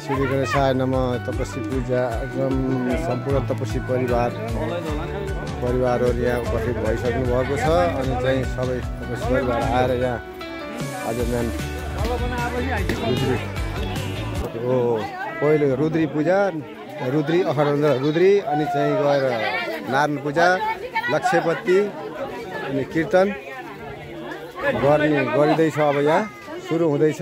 श्री गणेशाय नमः। तपस्वी पूजा सम्पूर्ण तपस्वी परिवारहरू यहाँ उपस्थित भइसक्नु भएको छ अनि चाहिँ सबै तपस्वी परिवार आएर यहाँ आज बिहान पहिलो रुद्री पूजा रुद्री अखण्ड रुद्री अनि चाहिँ गएर नारायण पूजा लक्ष्यपति अनि कीर्तन गरिँदैछ। अब यहाँ सुरु हुँदैछ।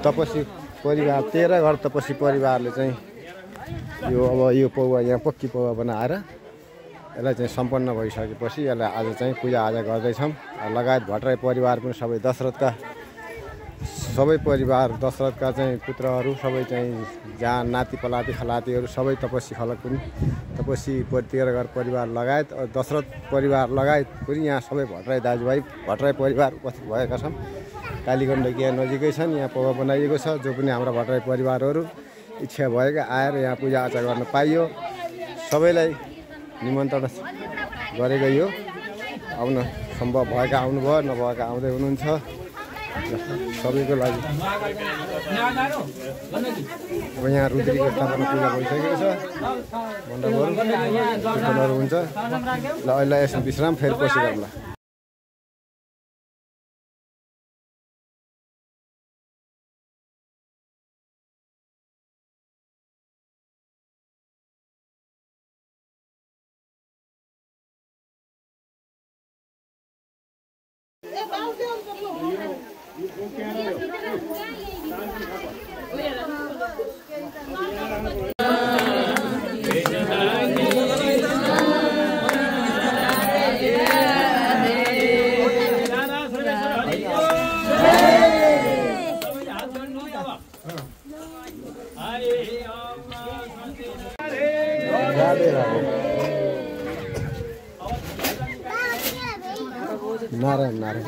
तपस्वी परिवार 13 घर तपस्वी परिवारले चाहिँ यो पौवा यहाँ पक्की पौवा बनाएर यसलाई चाहिँ सम्पन्न भइसकेपछि यसलाई आज चाहिँ पूजाआजा गर्दैछौँ। लगायत भट्टराई परिवार पनि सबै दशरथका सबै परिवार दशरथका चाहिँ पुत्रहरू सबै चाहिँ जहाँ नाति पलाती खलातीहरू सबै तपस्वी खलक पनि तपस्वी 13 घर परिवार लगायत दशरथ परिवार लगायत पनि यहाँ सबै भट्टराई दाजुभाइ भट्टराई परिवार उपस्थित भएका छन्। कालीगण्डकी यहाँ नजिकै छन्। यहाँ पौवा बनाइएको छ। जो पनि हाम्रा भट्टराई परिवारहरू इच्छा भएका आएर यहाँ पूजाआजा गर्न पाइयो। सबैलाई निमन्त्रण गरेको यो आउन सम्भव भएका आउनुभयो नभएका आउँदै हुनुहुन्छ सबैको लागि। अब यहाँ रुद्रीको स्थापना पूजा भइसकेको छ। मण्डपहरू कीर्तनहरू हुन्छ। ल अहिले यसो विश्राम फेरि पछि गरौँला। नारायण नारायण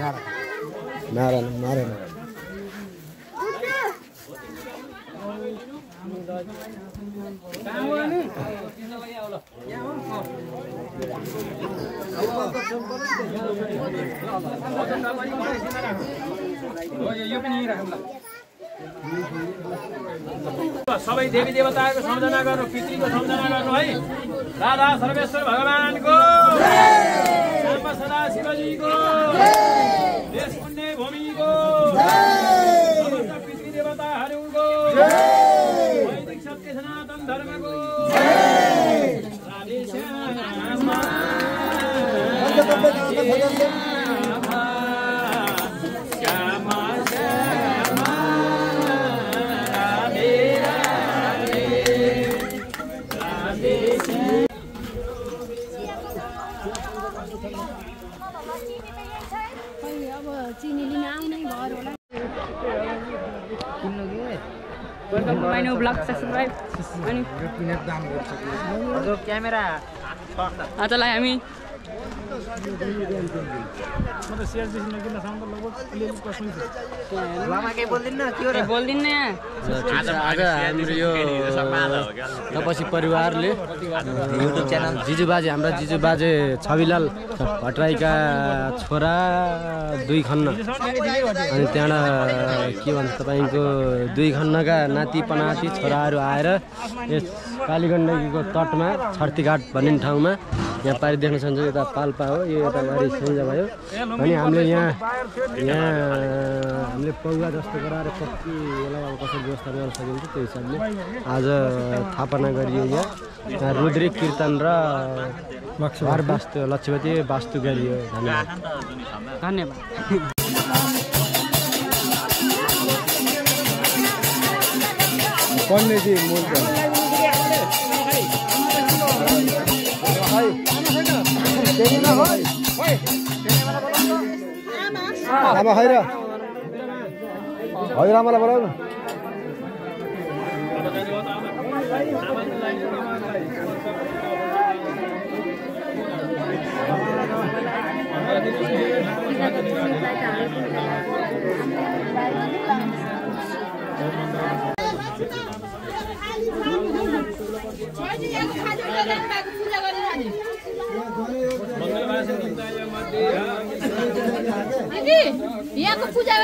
नारायण नारायण सबै देवी देवताको सम्झना गर्नु पितृको सम्झना गर्नु है। राधा सर्वेश्वर भगवानको श्याम सदा शिवजीको देश पुण्य भूमिको समस्त पितृ देवताहरूको वैदिक सत्य सनातन धर्मको राधे श्याम चीनी लिन आउनै भयो होला। Welcome to my new blog subscribe अनि हजुर क्यामेरा आजलाई हामी म त शेयर दिसिन किन साउन्ड लगभग अलिअलि पस्नु छ। लामा के बोल्दिन के हो र बोल्दिन यहाँ। आज हाम्रो यो तपस्वी परिवारले युट्युब च्यानल जिजुबाजे हाम्रा जिजुबाजे छविलाल भट्टराईका छोरा 2 खन्न अनि त्यहाँबाट के भन्छ तपाईँको 2 खन्नका नाति पनाति छोराहरू आएर यस कालीगण्डकीको तटमा छर्तीघाट भन्ने ठाउँमा यहाँ पारि देख्न सक्नुहुन्छ। यता पाल्पा हो यो यता वारी सन्जा भयो अनि हामीले यहाँ हामीले पौवा जस्तो गराएर कति यसलाई अब कसरी व्यवस्था गर्न सकिन्छ त्यो हिसाबले आज स्थापना गरियो। यहाँ रुद्री कीर्तन र घर वास्तु लक्ष्मीपति वास्तु गरियो। धन्यवाद धन्यवाद। पण्डितजी मूल आमा खैर हजुर आमालाई बोलाउनु। यहाँको पूजा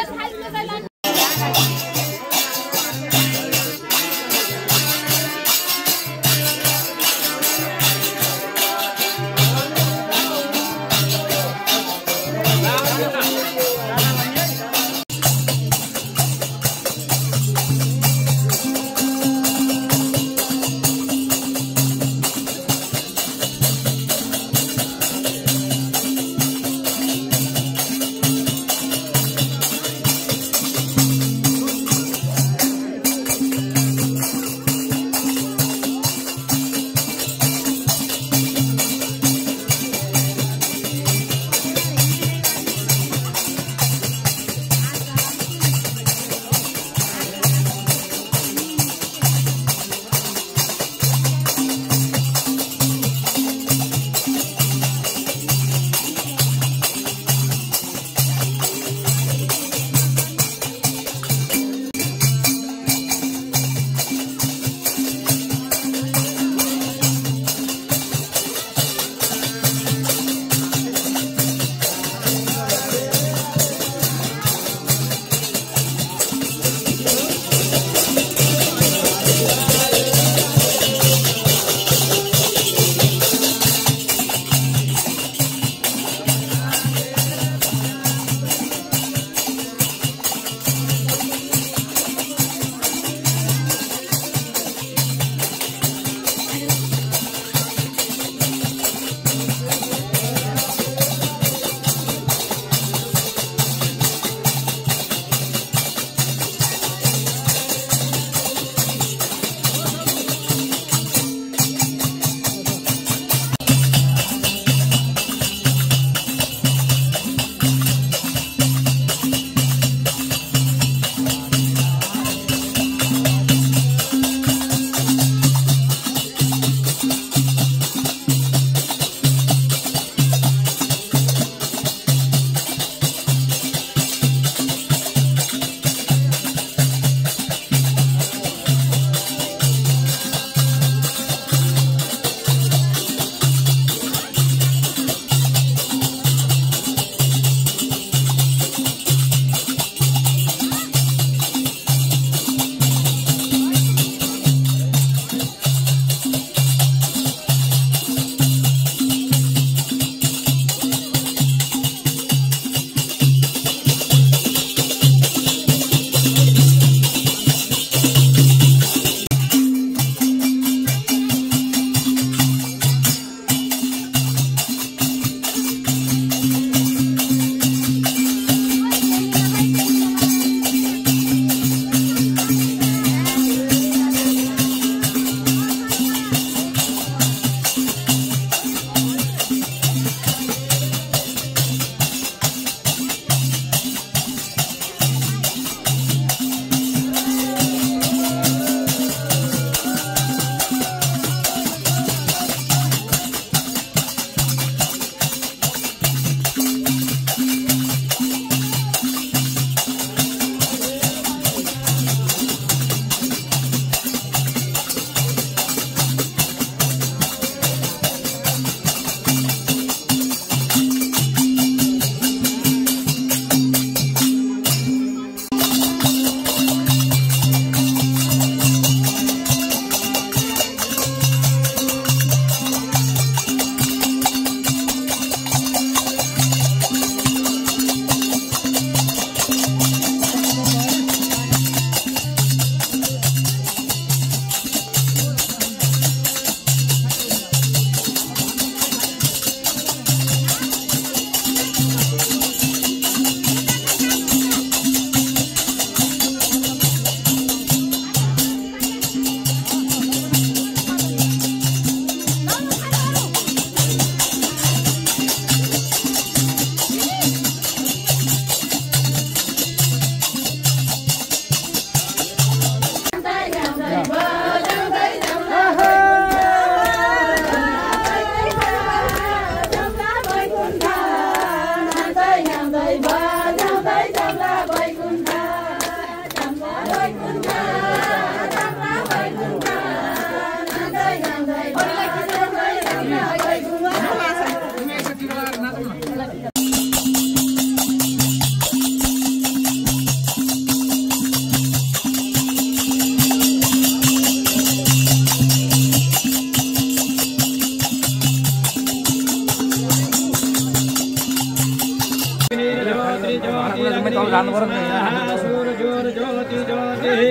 सूर्योर्ज्योति ज्योतिः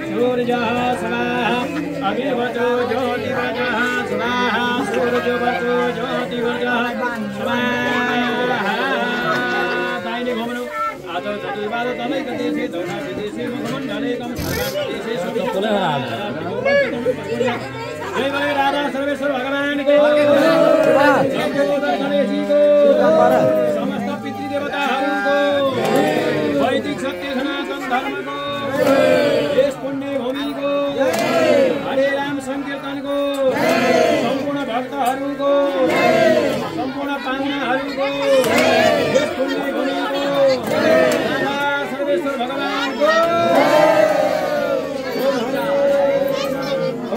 सूर्यः स्वाहा अग्निवचो ज्योतिवचः स्वाहा सूर्यवचो ज्योतिवचः स्वाहा दाहिने घुम्नु आदौ जतिवाद तलैक देशे दौडासे देशे मुखमण्डलेकं सर्वदेशे जय बोले राधा सर्वेश्वर भगवान को गणेशजीको समस्त पितृदेवताहरूको वैदिक सत्य सनातन धर्मको यस पुण्य भूमिको हरे राम संकीर्तनको सम्पूर्ण भक्तहरूको सम्पूर्ण पाहुनाहरूको यस पुण्य भूमिको राधा सर्वेश्वर भगवानको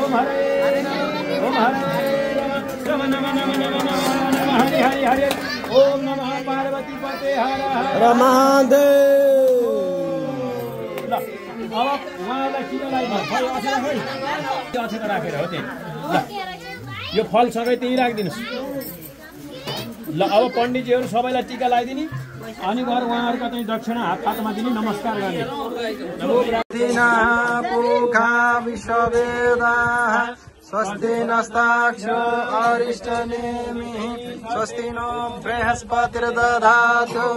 ओम हरे हरे हरे हरे ओम नमः पार्वती पते हर हर महादेव ल अब उहाँलाई किनलाई अक्षता राखेर हो त्यही ल यो फल सबै त्यही राखिदिनुहोस् ल अब पण्डितजीहरू सबैलाई टीका लगाइदिने अनि गएर उहाँहरूका चाहिँ दक्षिणा हात हातमा दिने नमस्कार गर्ने स्वस्ति नस्ताक्षो अरिष्टनेमिः स्वस्ति नो बृहस्पतिर्दधातु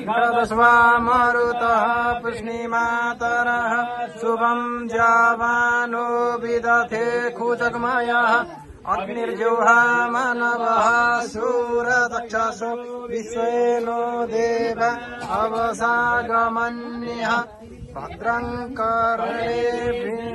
तदस्वामरुतः पुष्णिमातरः शुभं जावानो विदधे कुचकमयः अग्निर्जुहा मानवः सूरदक्षसो विश्वेनो देव अवसागमन्यः भद्रं कर्णेभिः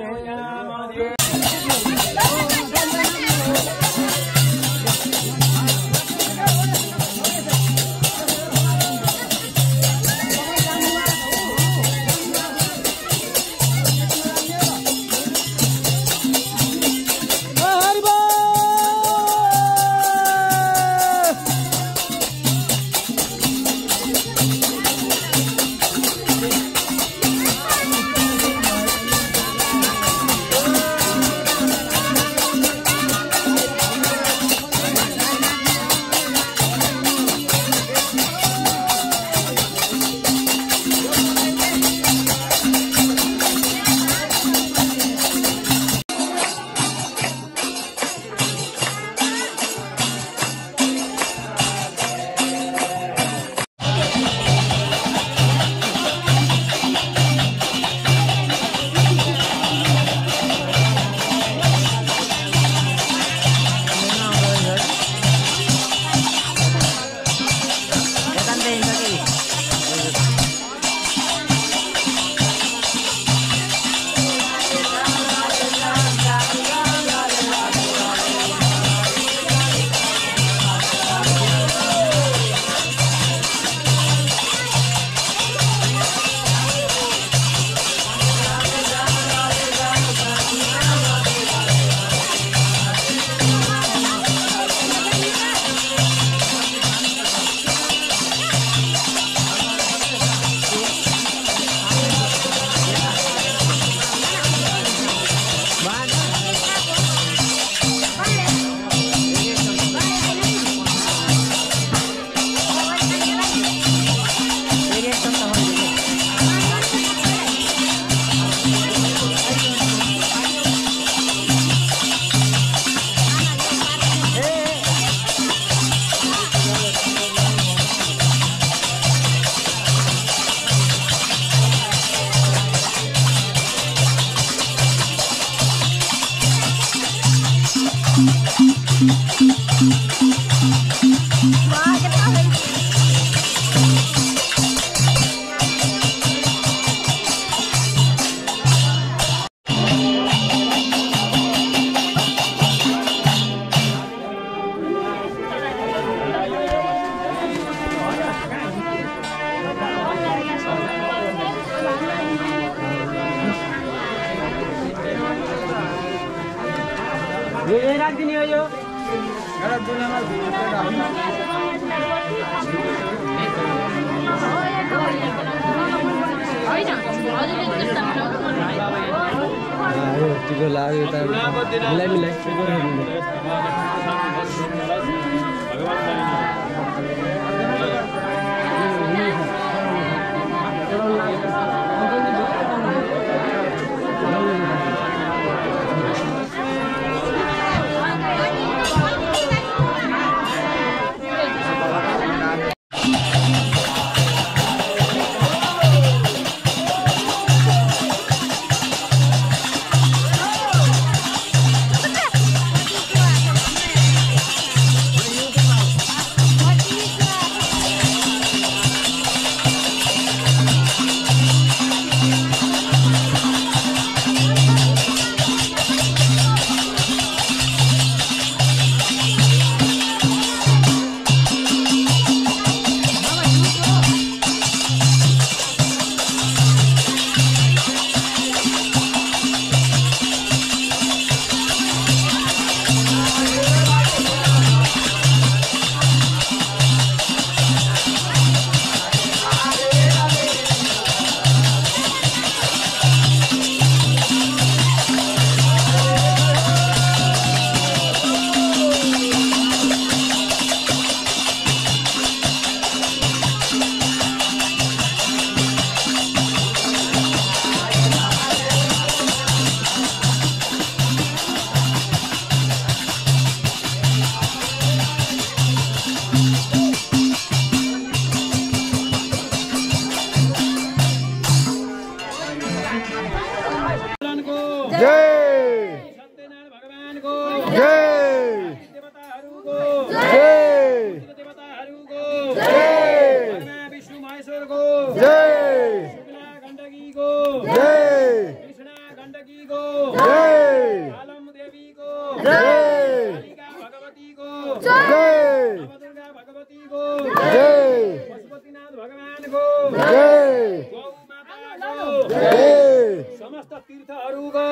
समस्त तीर्थहरूको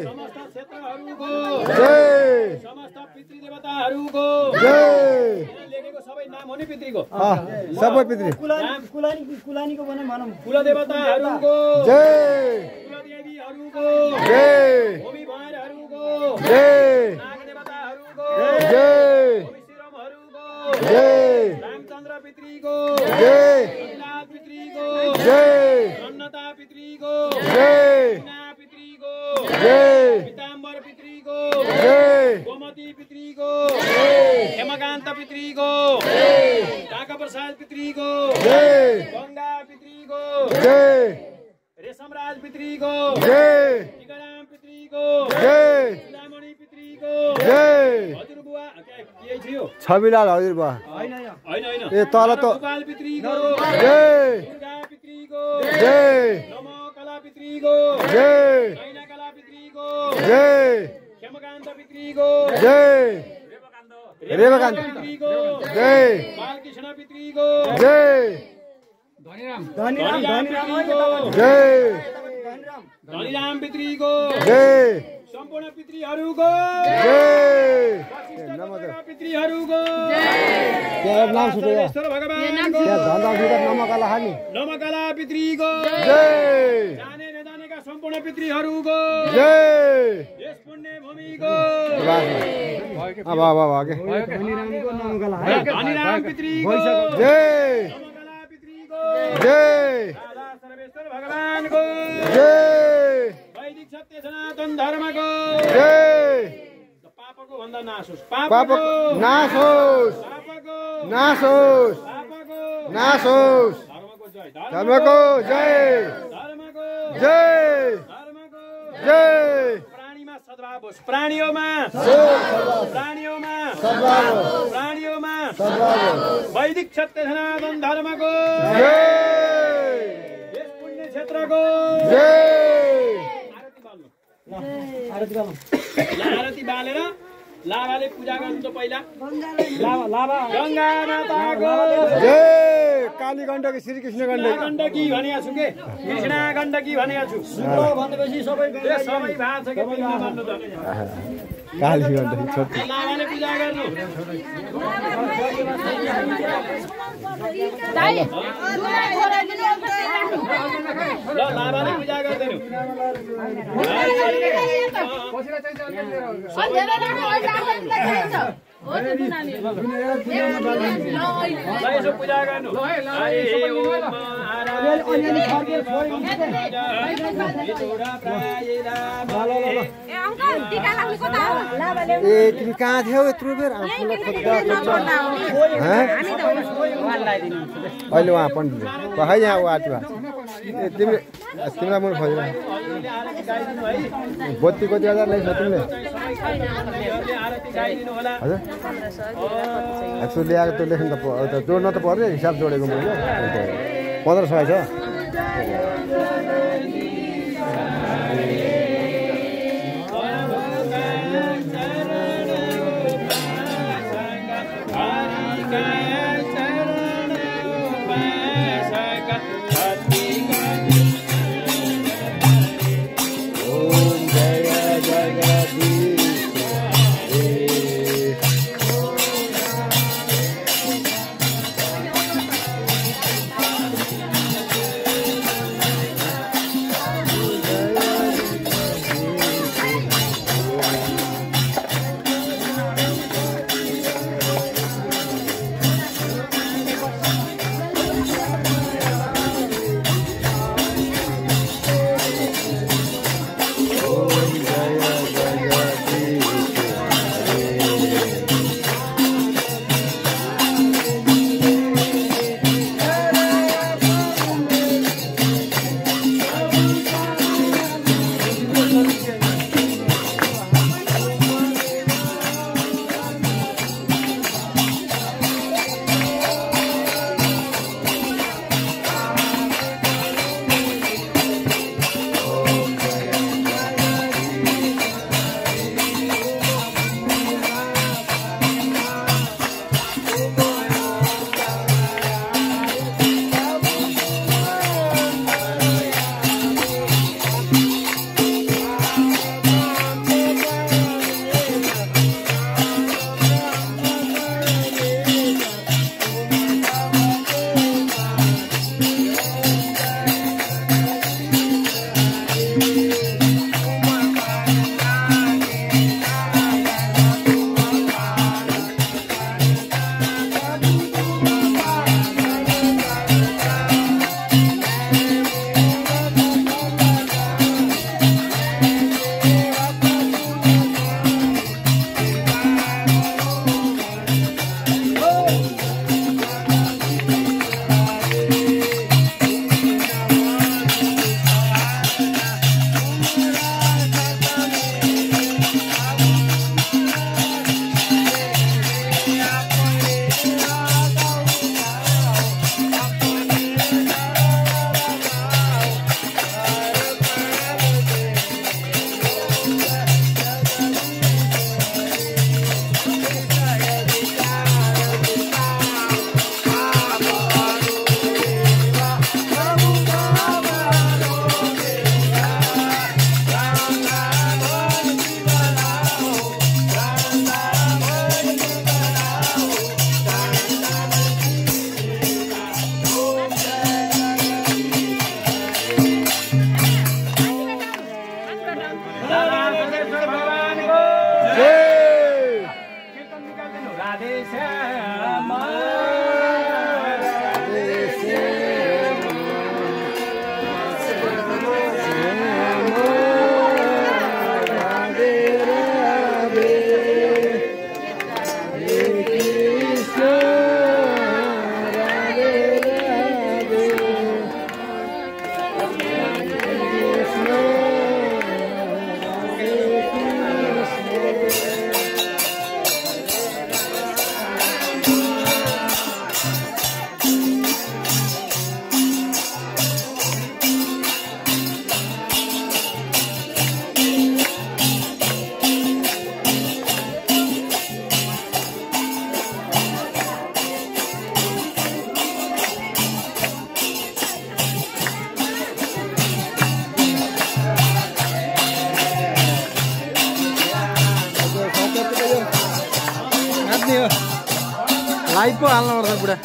समस्त क्षेत्रहरूको समस्त पितृ देवताहरूको लेखेको सबै नाम हो नि पितृको सबै पितृ कुलानीको भने भनौँ कुल देवताहरूको कुलदेवीहरूको भूमि भैरहरूको नाग देवताहरूको शिरमहरूको रामचन्द्र पितृको लाल पितृको अन्नता पितृको पितृको पीताम्बर पितृको गोमती पितृको हेमकान्त पितृको काका प्रसाद पितृको गंगा पितृको रेशमराज पितृको टिकाराम पितृको चुडामणि पितृको हजुरबुवा के थियो छविलाल हजुरबुवा हैन ए तल त गोपाल पितृको दुर्गा पितृको नमो कला पितृको नैना कला पितृको हेमकान्त पितृको रेवकान्त पितृको बालकृष्ण पितृको धनीराम पितृको सम्पूर्ण पितृहरूको पितृहरूको नमकला पितृको जाने नजानेका सम्पूर्ण पितृहरूको यस पुण्य भूमिको धनीराम पितृको नमकला पितृको राधा सर्वेश्वर भगवानको वैदिक सत्य सनातन धर्मको पापको भन्दा नासोस् पापको नासोस् पापको नासोस् पापको नासोस् धर्मको जय धर्मको जय धर्मको जय धर्मको जय प्राणीमा सद्भाव होस् प्राणीमा वैदिक सत्य सनातन धर्मको जय यस पुण्य क्षेत्रको जय आरती बालेर लाभाले पूजा गर्नु त पहिला गंगा माताको जय काली गण्डकी श्री कृष्ण गण्डकी भनेको छु के कृष्ण गण्डकी भनेको छु भनेपछि सबै सबै भाग छ के पहिला भन्नु त काली गण्डकी छोड्नु लाभाले पूजा गर्नु ल लाभाले पूजा गर्दिनु यसो पूजा गर्नु तिमी कहाँ थियौ यत्रो बेर आफूलाई खोज्दा अहिले उहाँ पण्डितले खै यहाँ ऊ आटु तिमीले तिमीलाई मैले खोजेर बत्ती कति हजार ल्याइछ तिमीले हजुर यसो ल्याएको त्यो लेख्नु त जोड्न त पर्यो हिसाब जोडेको मैले 1500 छ लाइभ पो हाल्नु पर्छ बुढा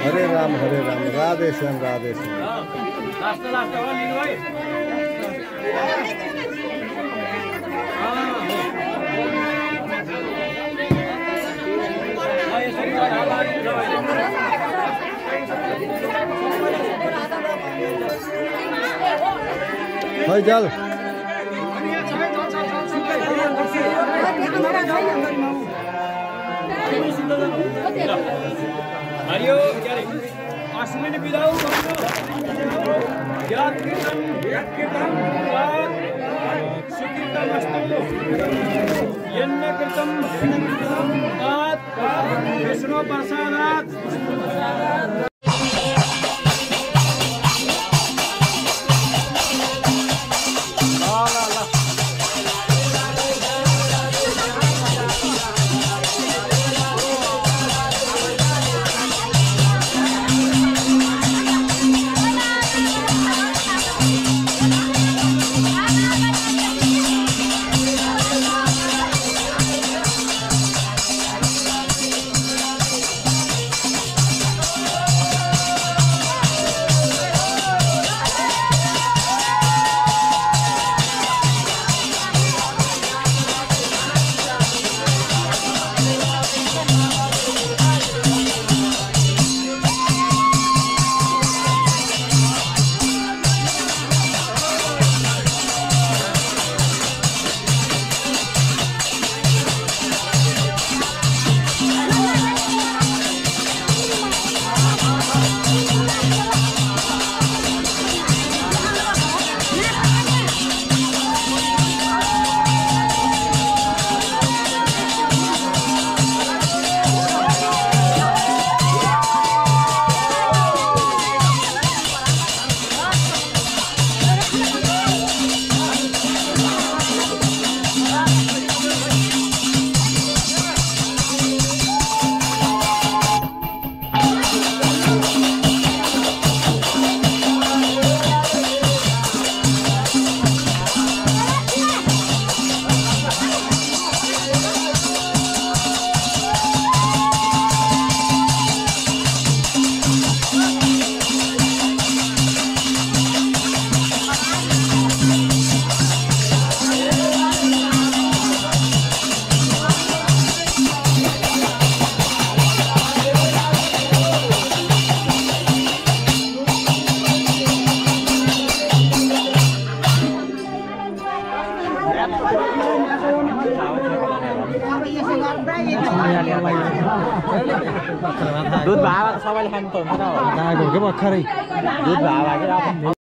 हरे राम राधे श्याम राधे श्याम लास्ट हो लिनु है फैजल हरियो के अरे अश्विन बिलाउ याद कीर्तन सुकीर्तनस्तु यन्न कृतं तात विष्णु प्रसादात् दुध भावा त सबैले खानु त हुन्छ नि गाएको के भर्खरै दुध भावा के अब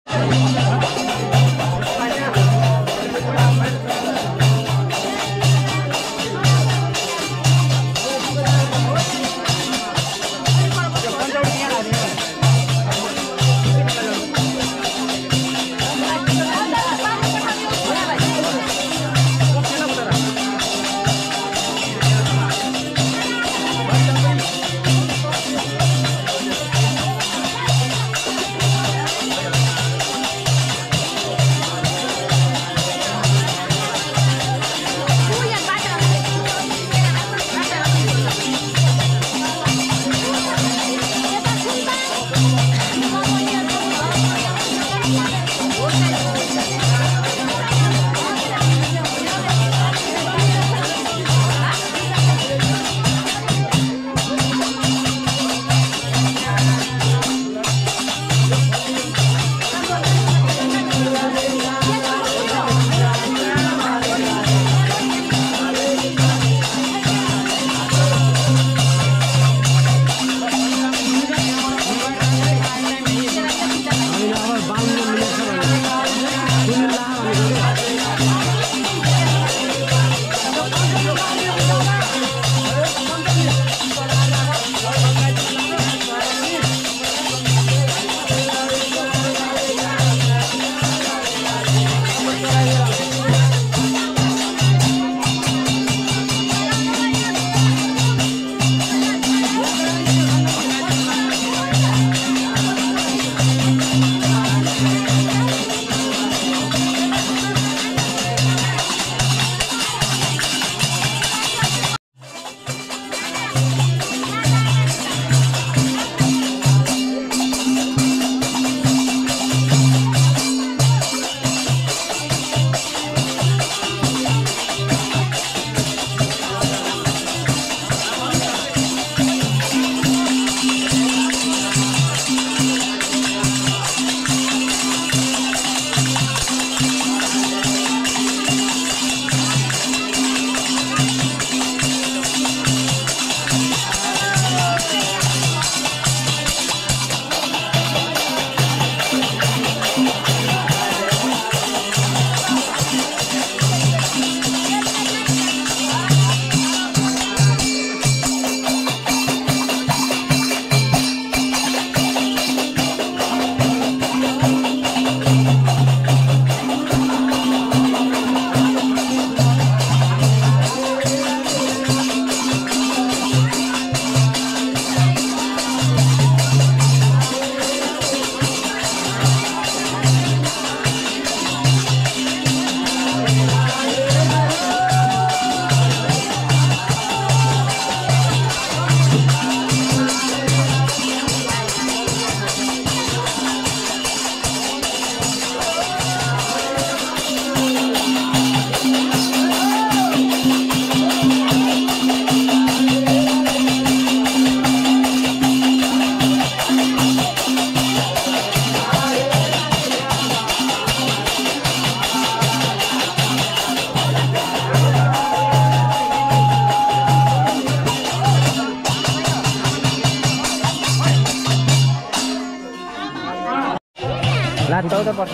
उता पर्छ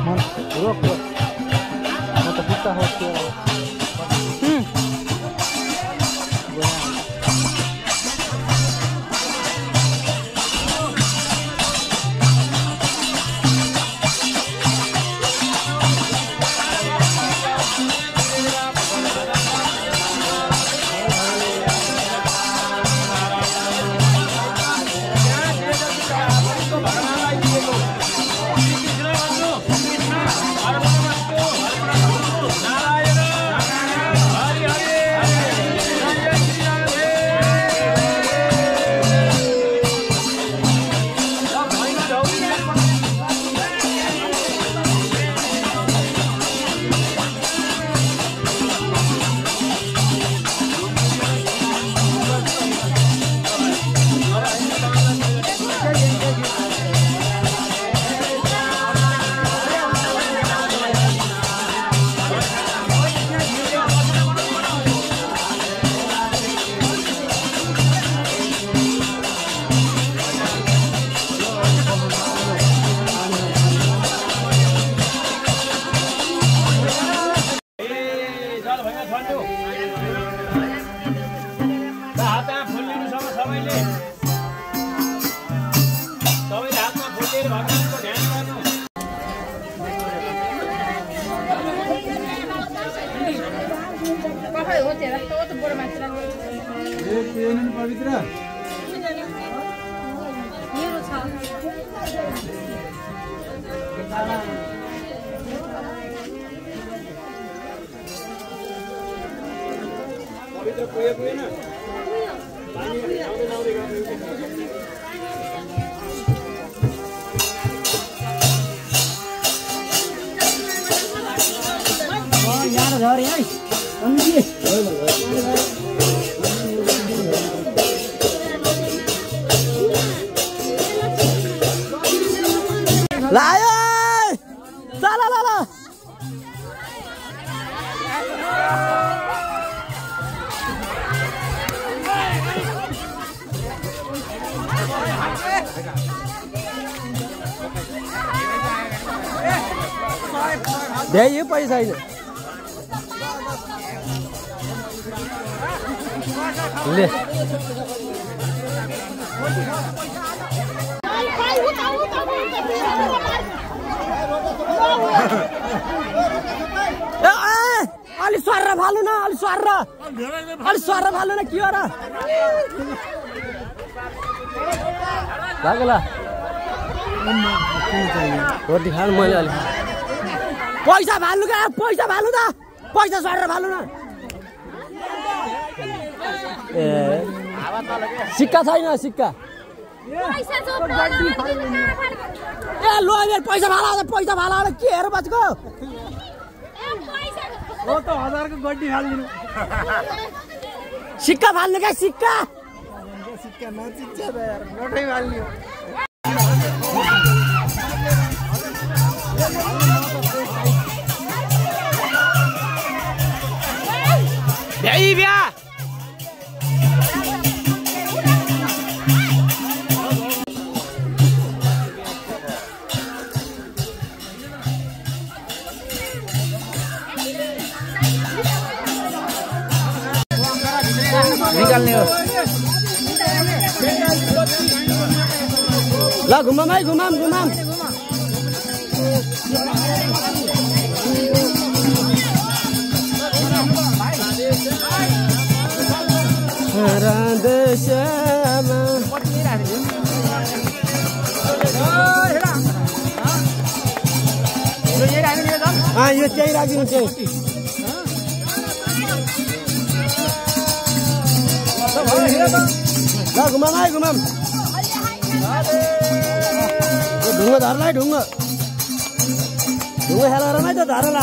मन रोक रोक म त बुट्टा होस्छु लायो चल ल ल यही पैसा छैन ले अलि स्वार फाल्नु न अलि स्वार फाल्नु न के हो र लागला रोटी खानु मैले अलि पैसा फाल्नु क्या पैसा फाल्नु त पैसा स्वार फाल्नु न ए सिक्का छैन सिक्का ए लो मेरो पैसा फाला के हेर बचको हो त 1000 को गड्डी फाल्दिनु सिक्का फाल्नु क्या सिक्का नचिन्छ त यार नोटै फाल्नु भ्याइ ब्या निकाल्ने हो ल घुमाम है घुमाम राधेश्यामा यो त्यही राखिदिनु चाहिँ ल घुमाम है घुमाम ढुङ्गा धरलाई ढुङ्गा खेलाएर नै त धर ला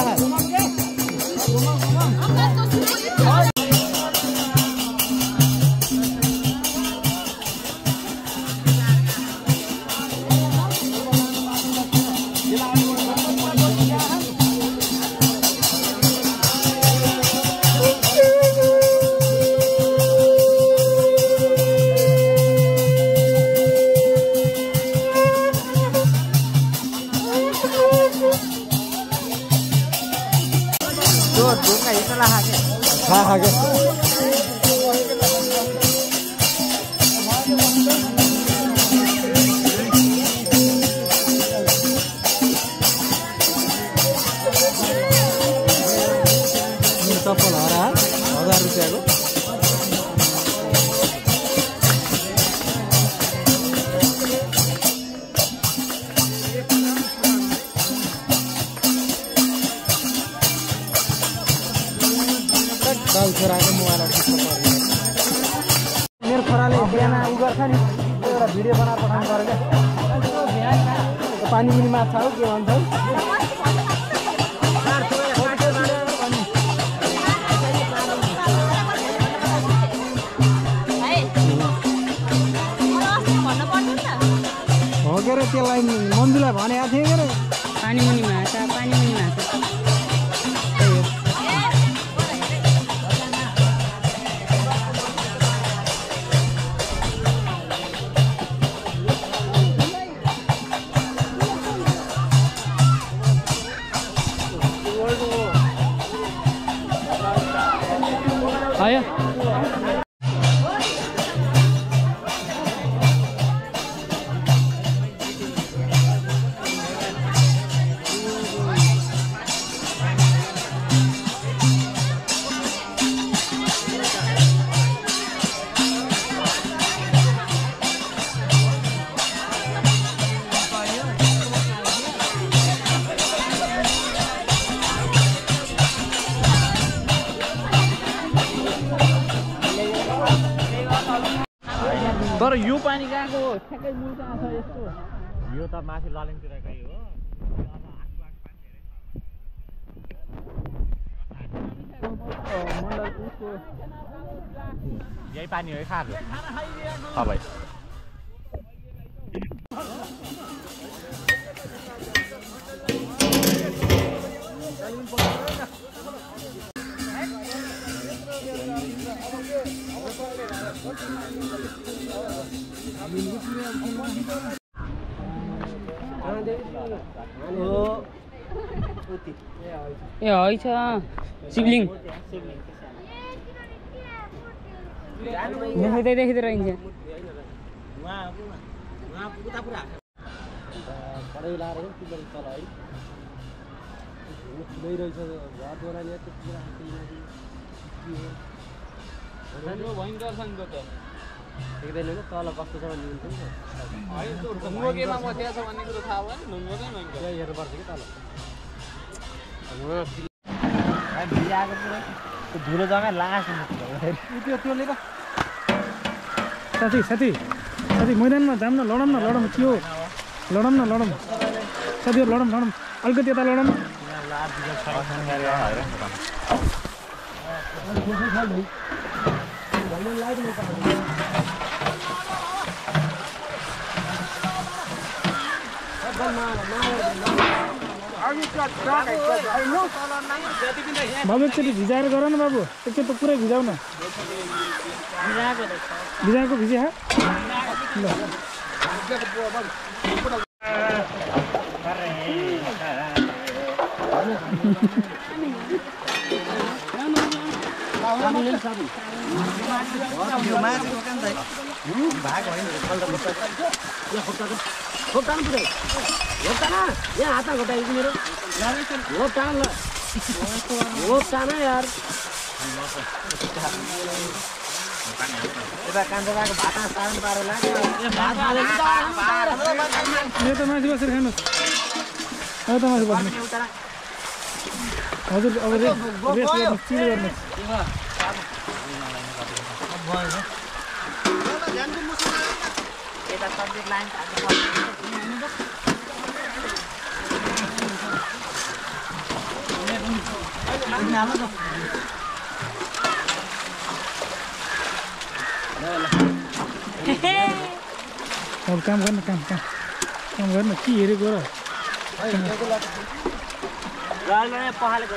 खा के चप्पल हरा 1000 रुपियाँको छोराको मोबाइल मेरो छोराले बिहान उ गर्छ नि एउटा भिडियो बनाएर पठाउनु पर्यो क्या पानी पनि माछा हो के भन्छ हो के अरे त्यसलाई मन्जुलाई भनेको थिएँ के अरे पानी मुनि माछा आयो तर यो पानी गएको ठ्याक्कै मूल कहाँ छ यस्तो यो त माथि ललिङतिरकै हो यही पानी हो खाएको सबै ए है छ शिवलिङ देख्दै देख्दै रहन्छ भयङ्कर छ नि त देख्दैन कि तल कस्तो छ भन्ने हुन्छ नि ढुङ्गोकेमा मध्या छ भन्ने कुरो थाहा भयो नि ढुङ्गोकै भयङ्कर त्यहाँ हेर्नुपर्छ कि तल धुलो जग्गा लास त्यसले त साथी मैदानमा जाऊँ न लडौँ के हो लडौँ साथीहरू लडौँ अलिकति यता लडौँ बाबु एकचोटि भिजाएर गर न बाबु एकचोटि त पुरै भिजाउ न भिजाएको भिजा ल यहाँ हात घटाएको मेरो यार कान्छाको भाटा सारण पारेर यो त माथि बसेर खानुहोस् यो त माथि बस्नु हजुर अब रेस्ट गर्नुहोस् चिल गर्नुहोस् अब काम गर्न काम गर्न के हेरेको र पहाडले